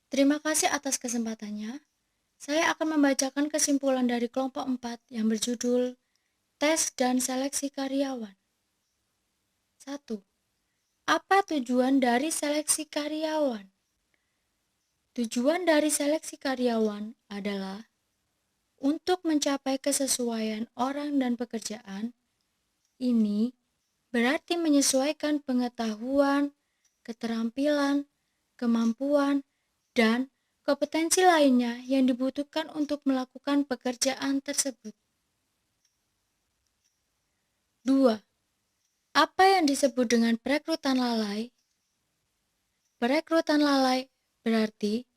Terima kasih atas kesempatannya. Saya akan membacakan kesimpulan dari kelompok 4 yang berjudul Tes dan Seleksi Karyawan. 1. Apa tujuan dari seleksi karyawan? Tujuan dari seleksi karyawan adalah untuk mencapai kesesuaian orang dan pekerjaan. Ini berarti menyesuaikan pengetahuan, keterampilan, kemampuan, dan kompetensi lainnya yang dibutuhkan untuk melakukan pekerjaan tersebut. 2. Apa yang disebut dengan perekrutan lalai? Perekrutan lalai berarti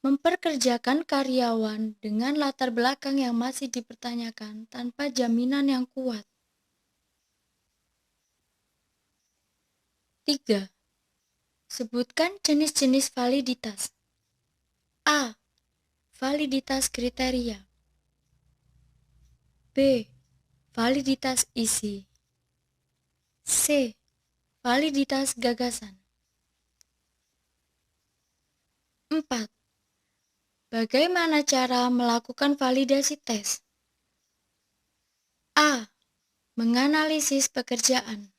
memperkerjakan karyawan dengan latar belakang yang masih dipertanyakan tanpa jaminan yang kuat. 3. Sebutkan jenis-jenis validitas. A. Validitas kriteria. B. Validitas isi. C. Validitas gagasan. 4. Bagaimana cara melakukan validasi tes? A. Menganalisis pekerjaan.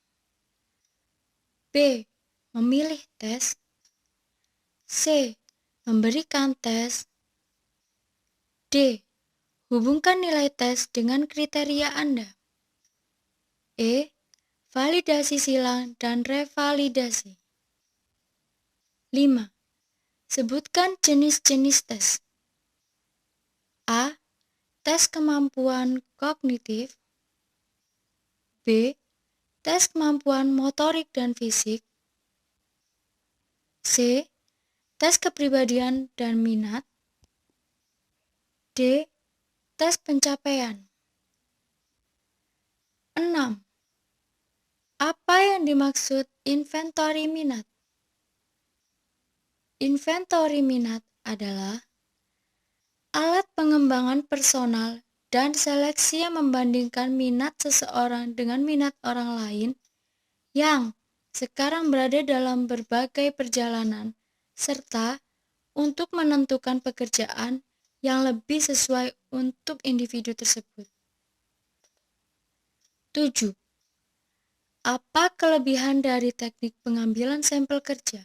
B. Memilih tes. C. Memberikan tes. D. Hubungkan nilai tes dengan kriteria Anda. E. Validasi silang dan revalidasi. 5. Sebutkan jenis-jenis tes. A. Tes kemampuan kognitif. B. Tes kemampuan motorik dan fisik. C. Tes kepribadian dan minat. D. Tes pencapaian. 6. Apa yang dimaksud inventory minat? Inventory minat adalah alat pengembangan personal dan seleksi yang membandingkan minat seseorang dengan minat orang lain yang sekarang berada dalam berbagai perjalanan, serta untuk menentukan pekerjaan yang lebih sesuai untuk individu tersebut. 7. Apa kelebihan dari teknik pengambilan sampel kerja?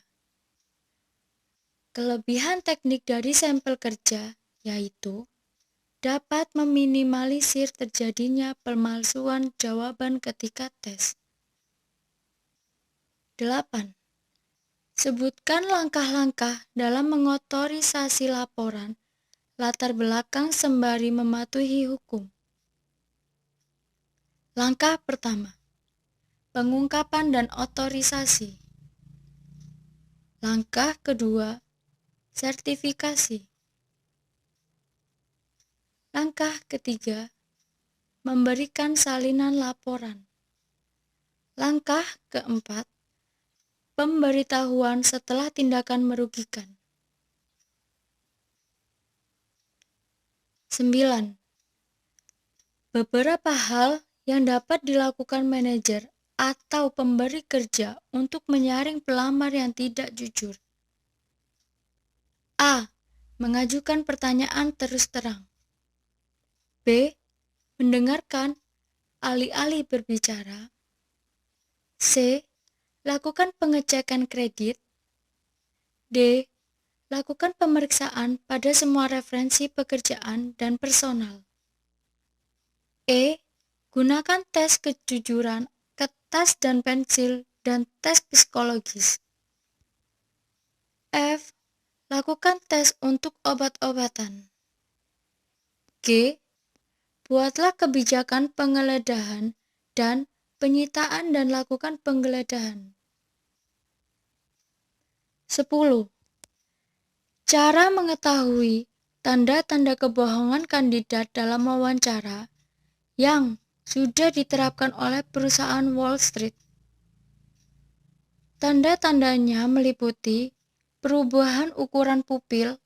Kelebihan teknik dari sampel kerja yaitu dapat meminimalisir terjadinya pemalsuan jawaban ketika tes. 8. Sebutkan langkah-langkah dalam mengotorisasi laporan latar belakang sembari mematuhi hukum. Langkah pertama, pengungkapan dan otorisasi. Langkah kedua, sertifikasi. Langkah ketiga, memberikan salinan laporan. Langkah keempat, pemberitahuan setelah tindakan merugikan. 9. Beberapa hal yang dapat dilakukan manajer atau pemberi kerja untuk menyaring pelamar yang tidak jujur. A. Mengajukan pertanyaan terus terang. B. Mendengarkan alih-alih berbicara. C. Lakukan pengecekan kredit. D. Lakukan pemeriksaan pada semua referensi pekerjaan dan personal. E. Gunakan tes kejujuran, kertas dan pensil, dan tes psikologis. F. Lakukan tes untuk obat-obatan. G. Buatlah kebijakan penggeledahan dan penyitaan dan lakukan penggeledahan. 10. Cara mengetahui tanda-tanda kebohongan kandidat dalam wawancara yang sudah diterapkan oleh perusahaan Wall Street. Tanda-tandanya meliputi perubahan ukuran pupil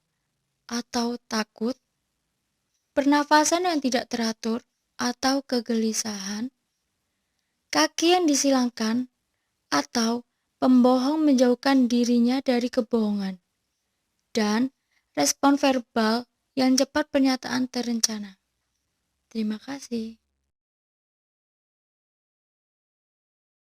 atau takut, pernafasan yang tidak teratur atau kegelisahan, kaki yang disilangkan, atau pembohong menjauhkan dirinya dari kebohongan, dan respon verbal yang cepat, pernyataan terencana. Terima kasih.